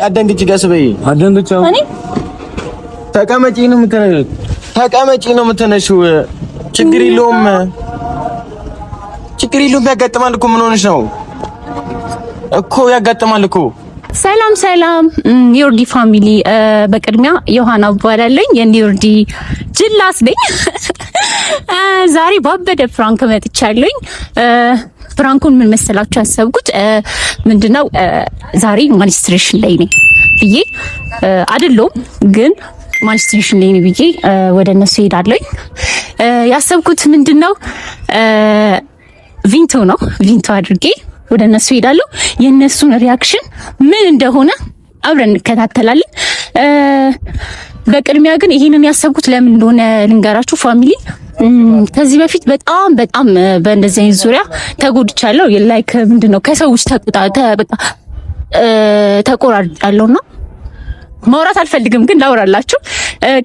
አደንግጭ ቀስበይ አደንግጭ እኔ ተቀመጪ ነው የምትነሺው ችግር የለውም ያጋጥማል እኮ ምን ሆነሽ ነው እኮ ያጋጥማል እኮ ሰላም ዮርዲ ፋሚሊ በቅድሚያ ዮሐና እባላለሁ የዮርዲ ጅላስ ነኝ ዛሬ ባበደ ፍራንክ መጥቻለሁ ፍራንኩን ምን መሰላችሁ ያሰብኩት ምንድነው ዛሬ ማኒስትሬሽን ላይ ነኝ ብዬ አይደለም ግን ማኒስትሬሽን ላይ ነኝ ብዬ ወደ እነሱ ሄዳለሁ ያሰብኩት ምንድነው ቪንቶ አድርጌ ወደ እነሱ ሄዳለሁ የነሱን ሪአክሽን ምን እንደሆነ አብረን እንከታተላለን በቅድሚያ ግን ይሄንን ያሰብኩት ለምን እንደሆነ ልንገራችሁ ፋሚሊ ከዚህ በፊት በጣም በእንደዚህ አይነት ዙሪያ ተጎድቻለሁ ላይክ ምንድነው ከሰዎች ተቆራርጫለሁና ማውራት አልፈልግም ግን ላውራላችሁ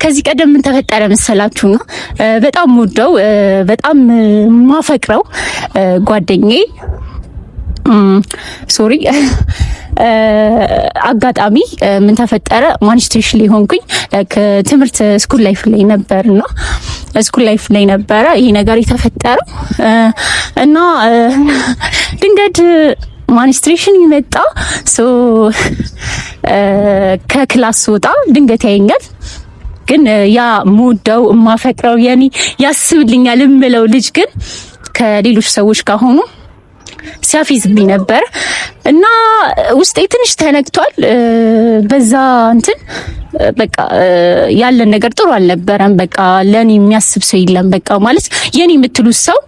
ከዚህ ቀደም ምን ተፈጠረ መሰላችሁና በጣም ወደው በጣም ማፈቅረው ጓደኛዬ አጋጣሚ ምን ተፈጠረ ማኒስትሬሽን ላይ ሆንኩኝ ትምህርት ስኩል ላይፍ ላይ ነበረ ይሄ ነገር የተፈጠረው እና ድንገት ማኒስትሬሽን ይመጣ ከክላስ ወጣ ድንገት ያየኛል ግን ያ ሙደው ማፈቅረው ያኒ ያስብልኛል እምለው ልጅ ግን ከሌሎች ሰዎች ጋር ሆኖ ሲያፊዝብኝ ነበር እና ውስጤ ትንሽ ተነክቷል በዛ እንትን በቃ ያለን ነገር ጥሩ አልነበረም በቃ ለኔ የሚያስብ ሰው የለም በቃ ማለት የኔ የምትሉት ሰው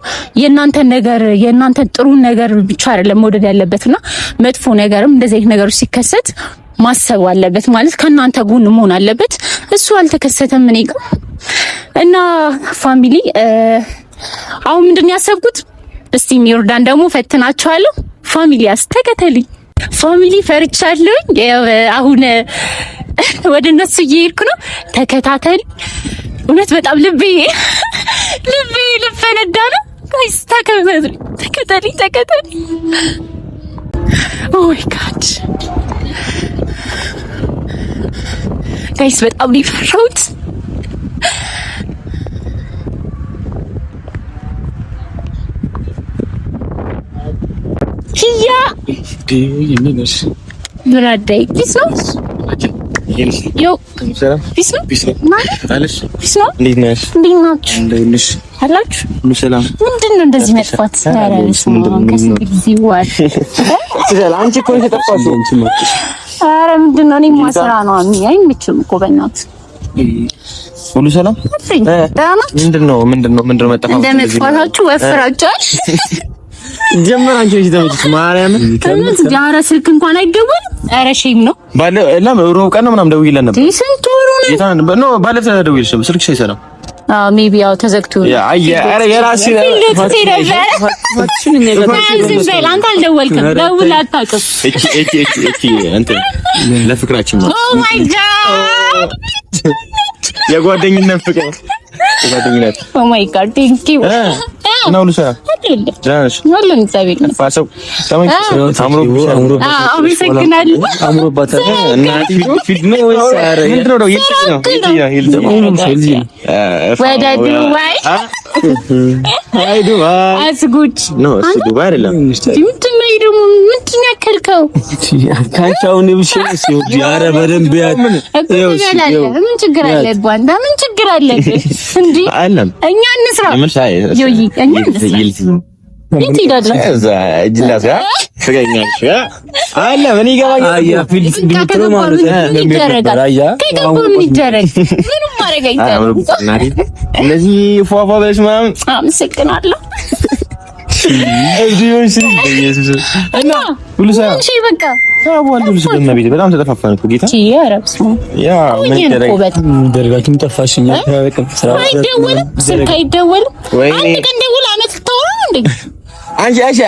የእናንተ ጥሩ ነገር ብቻ አይደለም መውደድ ያለበትና መጥፎ ነገርም እንደዚህ አይነት ነገሮች ሲከሰት ማሰብ አለበት ማለት ከናንተ ጎን መሆን አለበት እሱ አልተከሰተም እኔ ጋር እና ፋሚሊ አሁን ምንድነው ያሰብኩት እስቲ ዮርዳን ደግሞ ፈትናቸዋለሁ ፋሚሊ አስተከተልኝ ፋሚሊ ፈርቻለሁ አሁን ወደ እነሱ እየሄድኩ ነው ተከታተል እውነት በጣም ልቤ ልፈነዳ ነው ጋይስ ተከታተል ኦ ማይ ጋድ ጋይስ በጣም ሊፈራውት ሂያ ይሚነሽ ብራዳይ ፒስ ነው ዮ ፒስ ነው አለሽ ፒስ ነው እንዴት ነሽ አላችሁ ሰላም ምንድነው እንደዚህ መጥፋት ያለሽ አንቺ እኮ ተጠፋሽ ኧረ ምንድነው እኔ ማስራ ነው አይመችም እኮ በእናትህ ሁሉ ሰላም ምንድነው መጣፋት እንደመጥፋታችሁ ወፍራችኋል ጀመራንቺ እዚህ ተመጭ ማርያም ከምን ጃራ ስልክ እንኳን አይደወልም ኧረ ሼም ነው ባለ ለምን ሮብ ቀን ምናምን ደውይለን ነበር ስንት ወሩ ነው የታን ነው ባለ ተደውይልሽ ስልክሽ አይሰራም ሜቢ ያው ተዘግቶ ኧረ የራሴ ማችን የሚያጋጥም አንተ አልደወልክም ደውል አታውቅም እቺ አንተ ለፍቅራችን ነው ኦ ማይ ጋድ የጓደኝነት ፍቅር ኦ ማይ ጋድ ቴንክ ዩ ነው ልሳ ጃንሽ ወለን እግዚአብሔር ነው ፋሰው አምሮባታል እናቲ ፊልድ ነው ወይስ አረ ምንድነው ነው ወደ ዱባይ አይ ዱባይ አስጉድ ነው ዱባይ አይደለም ምንድነው ደግሞ ምንድነው ያከልከው ካንቻውን ብሽሽ ሲወዲ አረ በደንብ ያ ምን ችግር አለ ባንዳ ምን ችግር አለ እንዴ አለም እኛ እንስራ ዮይ እኛ እንስራ እንት ይዳለ እዛ እጅላስ ያ ፍገኛሽ ያ አለ ምን ይገባኛል አያ ፊልድ ቢትሮ ማለት ነው የሚደረጋል አያ ምን ይደረግ ምንም ማረግ አይቻልም እነዚህ ፏፏ በለሽ ማም አመሰግናለሁ እዚሁን ሲል በኢየሱስ እና ሁሉ ሰላም እሺ በቃ ታውዋል ሁሉ ሰላም ቤት በጣም ተጠፋፋን እኮ ጌታ እሺ ያረብስ ያ ምን ደረጋችሁ ጠፋሽኝ አይደወልም ስልክ አይደወልም አንድ ቀን ደውል አመት ተወራ እንዴ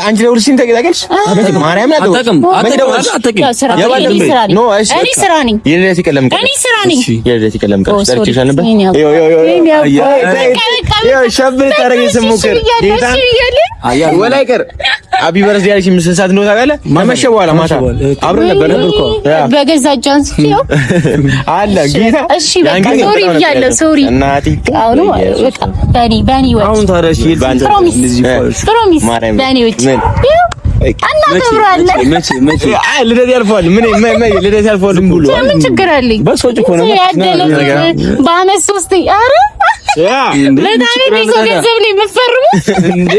አንቺ ደውልሽኝ ታውቂያለሽ ማርያም አታውቅም እኔ ስራ ነኝ ነኝ። የልደት ቀለም ቀርሽ ጠርቼሻል ነበር። ሸብር ታረገኝ ስሞክር ወላይ ቀር አቢ በርዝ ያለሽ ምን ሰዓት ነው ታውቃለህ? መመሸ በኋላ ማታ አብረን ነበር እኮ በገዛ ጃንስ ሲው አለ ጌታ። እሺ በቃ ሶሪ ብያለሁ። ሶሪ እናቴ አሁን በቃ በኒ ወይ አሁን ታረሽ ፕሮሚስ በኒ ወይ እናከብራለን። መቼ ልደት ያልፈዋል። ልደት ያልፈዋል ብሎ ምን ችግር አለኝ? በሶጭ እኮ ነው በአመት 3 ኧረ ለታኔ ቢሶ ገንዘብ ላይ መፈርሙ እንዴ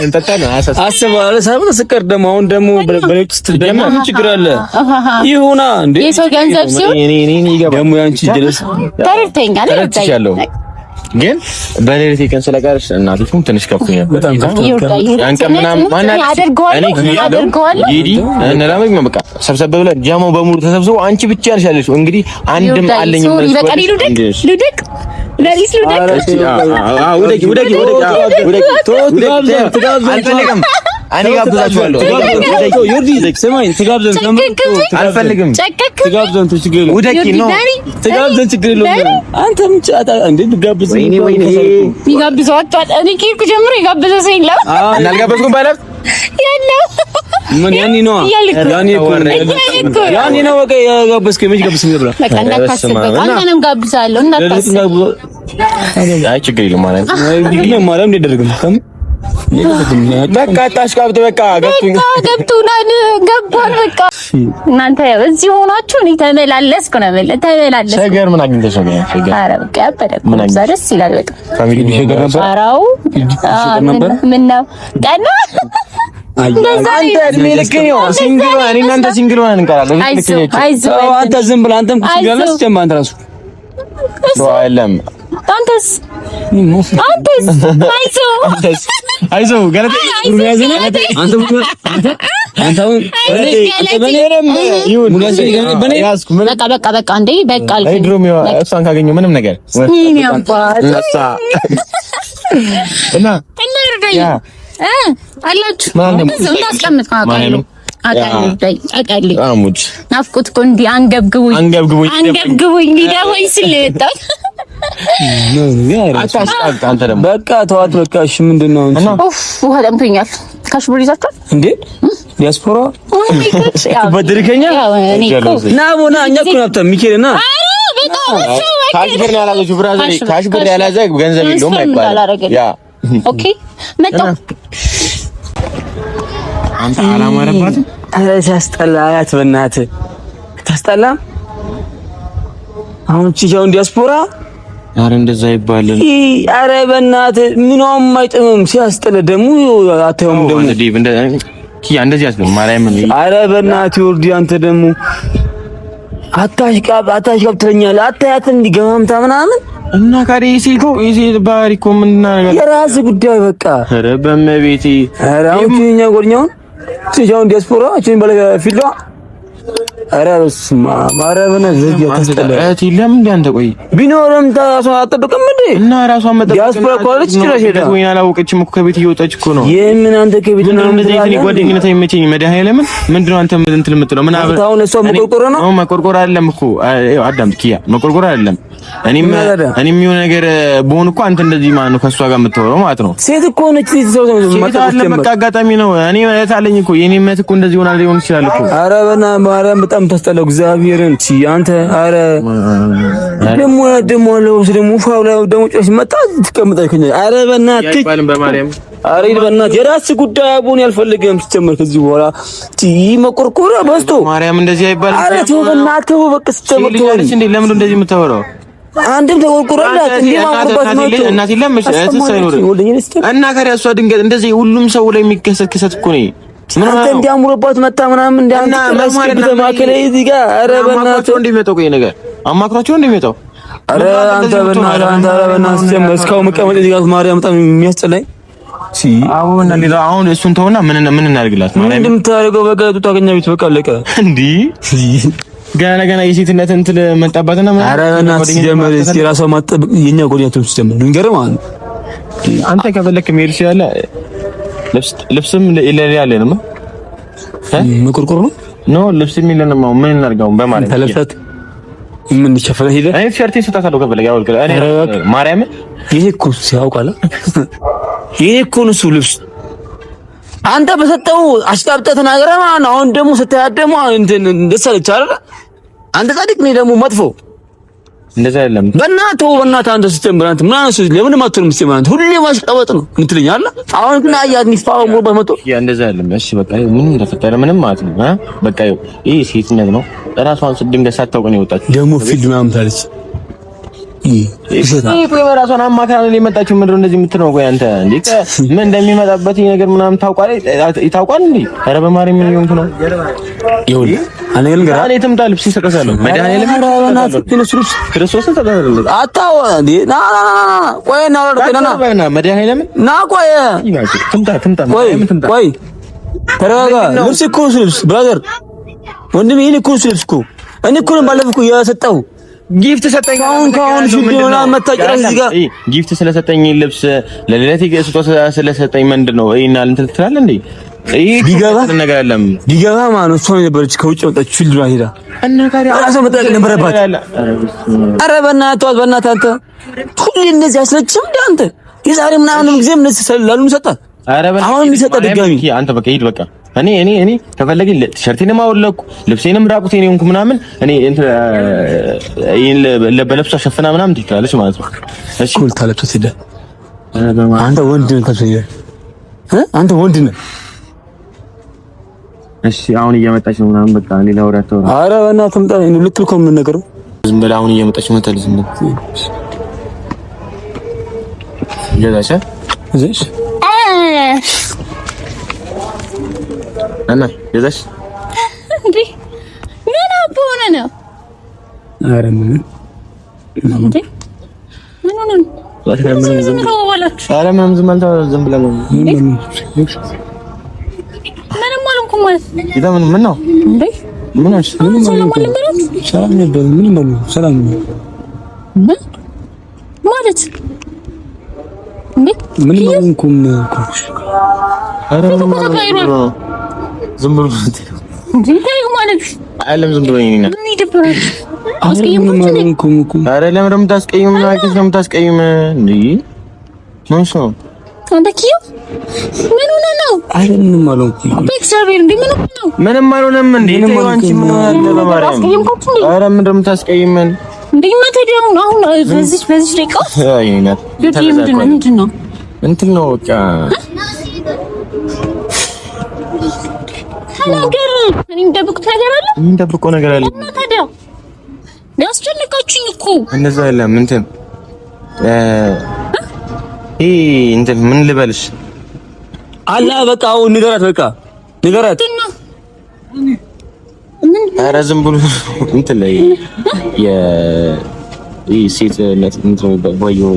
ምን ተጣጣ አስባለ ሳይሆን ስቀር ደግሞ አሁን ደግሞ በሌት ውስጥ ደግሞ ምን ችግር አለ? ይሁና እንዴ የሰው ገንዘብ ሲሆን ደግሞ ያንቺ ድረስ ተረድተኛል። ግን በሌሊት ቀን ስለቀርሽ እናቱም ትንሽ ከፍቶኛል። በጣም በቃ ሰብሰብ ብለን ጃማው በሙሉ ተሰብስቦ አንቺ ብቻ ነሽ ያለሽው። እንግዲህ አንድም አለኝ እኔ ጋብዛችኋለሁ። ስማኝ ትጋብዘን አልፈልግም። ትጋብዘን ትችግር ውደቂ ነው ትጋብዘን ችግር የለውም። አንተ ምን ጫታ እንዴ ትጋብዘ ወይኔ ይጋብዘው አጣጣ እኔ ኬክ ጀምሮ ይጋብዘ ሰው የለም እና አልጋበዝኩም ባላል ያለው ምን ያኔ ነው ያኔ ነው በቃ ያጋበዝከኝ ምን ጋብዝከኝ ነበር በቃ እንዳታስበው አንተንም ጋብዛለሁ እንዳታስበው አይ ችግር የለም ማለት ነው ማለት እንደደረግም በቃ ታሽቃብጥ በቃ ገብቶናል ገባን በቃ እናንተ እዚህ ሆናችሁ እኔ ተመላለስኩ ነው ማለት ተመላለስኩ ሸገር ምን አግኝተሽ ነው ሸገር ኧረ በቃ ያበደ ደስ ይላል በቃ ፋሚሊ ሸገር ነበር አራው ምን ነው ቀና አንተ እድሜ ልክ ነው ሲንግል ዋን እናንተ ሲንግል ዋን እንቀራለን አይዞህ አንተ ዝም ብለህ አንተም ሲንግል ነህ ጀማ አንተ ራሱ ነው አይደለም አንተስ አይዞህ ገለቴ ሩያዘና አንተ በቃ እንዴ በቃ አልኩኝ እሷን ካገኘሁ ምንም ነገር እና አላችሁ እንዳስቀምጥ አቃልኝ ናፍቆት እኮ እንዲህ አንገብግቡኝ ሊደወይ ስለወጣው አንተ ደግሞ በቃ ተዋት በቃ እሺ ምንድነው እንጂ ውሃ ጠምቶኛል ካሽቡር ይዛችኋል እንዴ ዲያስፖራ በድርከኛ ናቦና እኛ እኮ ናፍታ ሚኬልና ካሽቡር ነው ያላዘችው ብራዘር ካሽቡር ያላዘ ገንዘብ የለውም አይባልም ያ ኦኬ መጣ አንተ አላማረባትም ሲያስጠላ አያት በእናትህ ታስጠላ አሁን ቺቻውን ዲያስፖራ አረ እንደዛ ይባላል አረ በእናትህ ምንም አይጥምም ሲያስጠላ ደግሞ አታየውም ደግሞ ዲብ እንደዚህ ያስበው ማርያም አረ በእናትህ ወርዲ አንተ ደግሞ አታሽቃብ ትለኛለህ አታያት እንዲገማምታ ምናምን እና ካሬ ይሴት ባሪኮ ምንና ነገር የራስ ጉዳይ በቃ አረ በመቤቴ አረ አውጪኛ ጎርኛውን ሲጃውን ዲያስፖራ እቺን በለ ፊልዋ አረ በስማ ማረብነ ዘግ ያስተለ እቲ ለምን እንደ አንተ ቆይ ቢኖርም ታራሷ አጠብቅም እንዴ እና ራሷን መጠበቅ ዲያስፖራ ኮሌጅ ትችላሽ ሄዳ ወይ አላወቀችም እኮ ከቤት እየወጣች እኮ ነው የምን አንተ ከቤት ነው እንደዚህ አይነት ጓደኝነት አይመቸኝ መድኃኒዓለምን ምንድነው አንተ እንትን የምትለው ምን አብረ ታውን እሷ መቆርቆር ነው አሁን መቆርቆር አይደለም እኮ አዳምጥ ኪያ መቆርቆር አይደለም እኔም የሆነ ነገር በሆነ እኮ አንተ እንደዚህ ማን ነው ከሷ ጋር የምትወረው ማለት ነው ሴት እኮ ነች በቃ አጋጣሚ ነው እኔ ማለት አለኝ እኮ የኔ መት እኮ እንደዚህ ሆናል ሊሆን ይችላል እኮ ኧረ በና ማርያም በጣም ተስተለው እግዚአብሔርን አንተ ኧረ ደሞ ለውስ ደሞ ፋውላው ደሞ ጭስ መጣ ተቀምጠሽ ኧረ በእናትህ በማርያም ኧረ በእናትህ የራስ ጉዳይ አቡን ያልፈልግም ሲጀመር ከዚህ በኋላ መቆርቆር በስቶ ማርያም እንደዚህ አይባልም ኧረ ተው በእናትህ በቃ ሲጀመር እንዴ ለምን እንደዚህ የምታወራው አንድም ተቆርቆረላት እንዴ ማቆርባት ነው እናት ለምሽ ሳይኖር እና ካሪያ እሷ ድንገት እንደዚህ ሁሉም ሰው ላይ የሚከሰት ክሰት እኮ ነው ምን አንተ እንዲያምሩባት መጣ ምናምን እንዲያምሩ ማከለ እዚህ ጋር ኧረ በእናትህ እንደሚመጣው ቆይ ነገር አማክራቸው እንደሚመጣው ኧረ አንተ በእናትህ እስካሁን መቀመጥ እዚህ ጋር ማርያም በጣም የሚያስጠላኝ አሁን እሱን ተውና ምን እናድርግላት ማርያም እንደምታደርገው በቃ ታገኛ ቤት በቃ አለቀ እንዴ ገና የሴትነት እንትን መጣባትና ኧረ በእናትህ ጀመረ እስኪ ራሷ ማጠብቅ የኛ ጎዳቶች ጀመረ ልንገርህ ማለት አንተ ከፈለክ መሄድ ይችላል ልብስም ለሌላለም መቆርቆር ነው ልብስም የለንም ምን እናድርጋው በማለት ተለፈት ምን ይሸፈለ ሄደ እኔ ቲሸርቴን ስታሳለው ከበለ ያውልከ እኔ ማርያም ይሄ እኮ ሲያውቃላ ይሄ እኮ ነው ልብስ አንተ በሰጠው አሽቃብጠህ ተናገረህ ማለት ነው። አሁን ደግሞ ስትያደሙ እንትን እንደሰለች አይደል አንተ ጻድቅ ነኝ ደግሞ መጥፎ እንደዛ አይደለም። በእናትህ አንተ ስትጀምር አንተ ምን አንተ ለምን ማትሆንም ሲማንት ሁሌ ማሽቃበጥ ነው ምትለኝ አለ። አሁን ግን አያት ንፋው ሞር በመቶ ያ እንደዛ አይደለም። እሺ በቃ ምን እንደፈጠረ ምንም ማለት ነው። በቃ ይሄ ሴትነት ነው። ራሷን ድንገት ሳታውቅ ነው የወጣችው። ደግሞ ፊልም አምታለች ይሄ ቆይ በራሷን አማካራ ነው የመጣችው። ምንድነው እንደዚህ የምትለው? ቆይ አንተ እንዴ ምን እንደሚመጣበት ነገር ምናምን ታውቃል እንዴ? ኧረ በማርያም ምን ይሆንኩ ነው ይሁን አነገር ጋር እኔ ትምጣ ልብስ ይሰቀሳለሁ መድኃኒዓለም ክርስቶስ ተጠራለ አታው እንዴ ና ቆይ ና መድኃኒዓለም ና ቆይ ትምጣ ቆይ ተረጋጋ። ልብስ እኮ ልብስ ብራዘር ወንድሜ ይሄን እኮ ልብስ እኮ እኔ እኮ ነው ባለፈው እኮ ያሰጣው ጊፍት ሰጠኝ። አሁን ሲዶና መታጨራ እዚህ ጋር ጊፍት ስለሰጠኝ ልብስ ለሌላቴ ስጦታ ስለሰጠኝ ምንድነው ይሄና እንትን ትላለህ እንዴ? ቢገባ ነገር አይደለም። ቢገባ ማለት ነው እሷ ነበረች ከውጭ ወጣች ፊልድ ሄዳ እና ካሪ አራሰ መጣቅ ነበረባት። ኧረ በእናትህ አንተ ሁሌ እንደዚህ አስለችም እንደ አንተ የዛሬ ምናምን ጊዜም እንደዚህ ሰላሉ ሰጣት። አሁን የሚሰጣ ድጋሚ አንተ በቃ ሂድ በቃ እኔ ከፈለገ ቲሸርቴንም አወለኩ ልብሴንም ራቁቴን ሆንኩ ምናምን እኔ ለበለብሷ ሸፍና ምናምን ትላለች ማለት ነው። እሺ ኩል ታለብሰት ሄደ። አንተ ወንድ ነህ ተሰየ አንተ ወንድ ነህ። እሺ አሁን እየመጣች ነው ምናምን በቃ ሌላ ወሬ አታወራ። ኧረ በእናትህ ምጣ ነው ልትልኮ ምን ነገር ዝም ብለህ አሁን እየመጣች ነው ተልዝ ምን ይላሻ እሺ እና የዛሽ እንዴ ምን አቦነ ነው? ኧረ ምን እንዴ ምን ሆነ ነው? ኧረ ምንም ዝም አልተው ዝም ብለህ ነው ምንም አልኩኝ ማለት ይታምን ምን ነው እንዴ ምን አልሽ? ሰላም ነበር ምን ነው ሰላም ነው ማለት እንዴ ምን ማንኩም ኧረ ዝም ብሎ እንዴ ታይው ማለት አይደለም ዝም ብሎ ይሄን ምን ይደብራል? ኧረ ለምን እንደምታስቀይም ነው አይተሽ ነው የምታስቀይም እንዴ ምን ነው አንተ ኪዩ ምን ሆነ ነው? አይደለም አልኩኝ በእግዚአብሔር እንዴ ምን ሆነ ነው? ምንም አልሆነም እንዴ አንቺ ምን አለ በማርያም ኧረ ምንድነው እንዴ ማተዲያው አሁን በዚህ ደቂቃ አይነት ምንድን ነው እንትን ነው በቃ ነገር እኔ እንደብቁት ነገር አለ እንደብቁ ነገር አለ እና ታዲያ ያስጨነቃችሁኝ እኮ እንደዛ አይደለም እንትን እንትን ምን ልበልሽ አላ በቃ አሁን ንገራት ኧረ ዝም ብሎ እንትን ላይ ሴት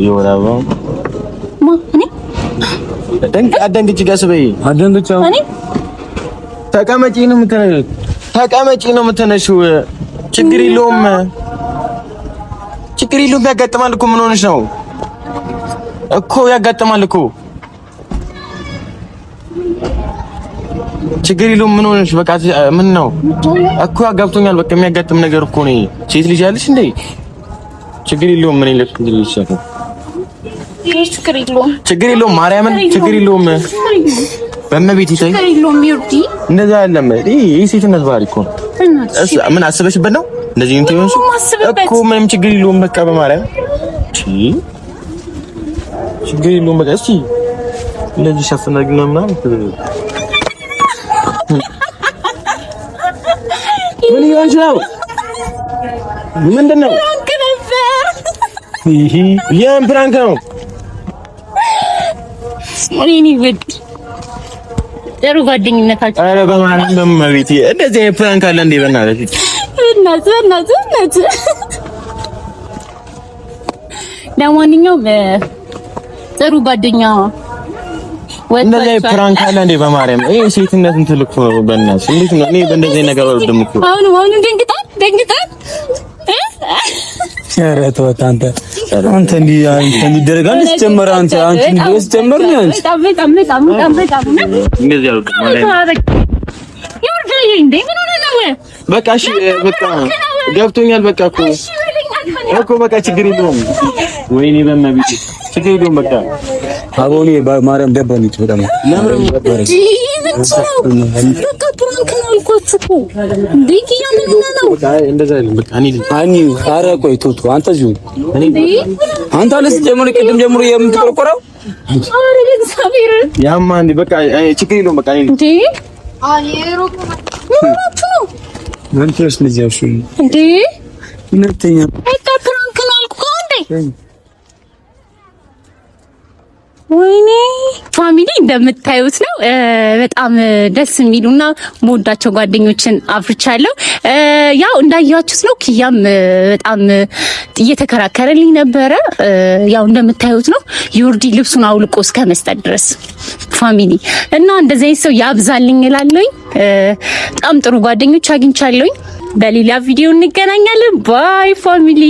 የወራባ አደንግጭ ጋር ስበይ አደንግጭ ተቀመጪ ነው የምትነሺው ችግር የለውም ያጋጥማል እኮ ምን ሆነሽ ነው እኮ ያጋጥማል እኮ ችግር የለውም ምን ሆነሽ በቃ ምን ነው እኮ ያጋብቶኛል በቃ የሚያጋጥም ነገር እኮ ነው ሴት ልጅ ያለሽ እንዴ ችግር የለውም ምን ይለፍ ልጅ ችግር የለውም ማርያምን ችግር የለውም በመቤት ይታይ እንደዛ አይደለም ይሄ ሴትነት ባህሪ እኮ ምን አስበሽበት ነው እንደዚህ እንትን ይሆንሽ እኮ ምንም ችግር የለውም በቃ በማርያም ችግር የለውም በቃ እስኪ እንደዚህ ሸፍነግና ምናምን ምን ይሆንሽ ነው ምንድን ነው ይሄን ፕራንክ ነው ሞሪኒ ወድ ጥሩ ጓደኝነታችን ኧረ በማርያም በመቤት እንደዚህ ፕራንክ አለ እንዴ በእናትህ ለማንኛውም ጥሩ ጓደኛ እንደዚህ ፕራንክ አለ እንዴ በማርያም ይሄ ሴትነት እንትን ልኩ ነው በእናትሽ እንዴት ነው እኔ በእንደዚህ ነገር ወርደም እኮ አሁን ደንግጣ ኧረ ተወት አንተ እንዲህ ደረጋን ጀመረ አንቺ እንዲህ ጀመር ነው በጣም እንደዚህ ያሉት ማለት ይወርድ እንዴ ምን ሆነ ነው በቃ እሺ በቃ ገብቶኛል። በቃ እኮ በቃ ችግር የለውም። ወይኔ በእናትህ ችግር የለውም። በቃ አቦኔ በማርያም ደበረኝ በጣም ለምን ደበረኝ? ኧረ ቆይ ቶቶ አንተ እዚሁ አንተ አለስ ጀምሮ ቅድም ጀምሮ የምትቆርቆረው ያማ እንዴ በቃ ችግር የለውም። በቃ እንዴ አንተስ ልጅሽ እንዴ ሁለተኛ ወይኔ ፋሚሊ እንደምታዩት ነው። በጣም ደስ የሚሉና መወዳቸው ጓደኞችን አፍርቻለሁ። ያው እንዳያችሁት ነው። ኪያም በጣም እየተከራከረልኝ ነበረ። ያው እንደምታዩት ነው። ዮርዲ ልብሱን አውልቆ እስከ መስጠት ድረስ ፋሚሊ እና እንደዚህ አይነት ሰው ያብዛልኝ እላለሁኝ። በጣም ጥሩ ጓደኞች አግኝቻለሁኝ። በሌላ ቪዲዮ እንገናኛለን። ባይ ፋሚሊ።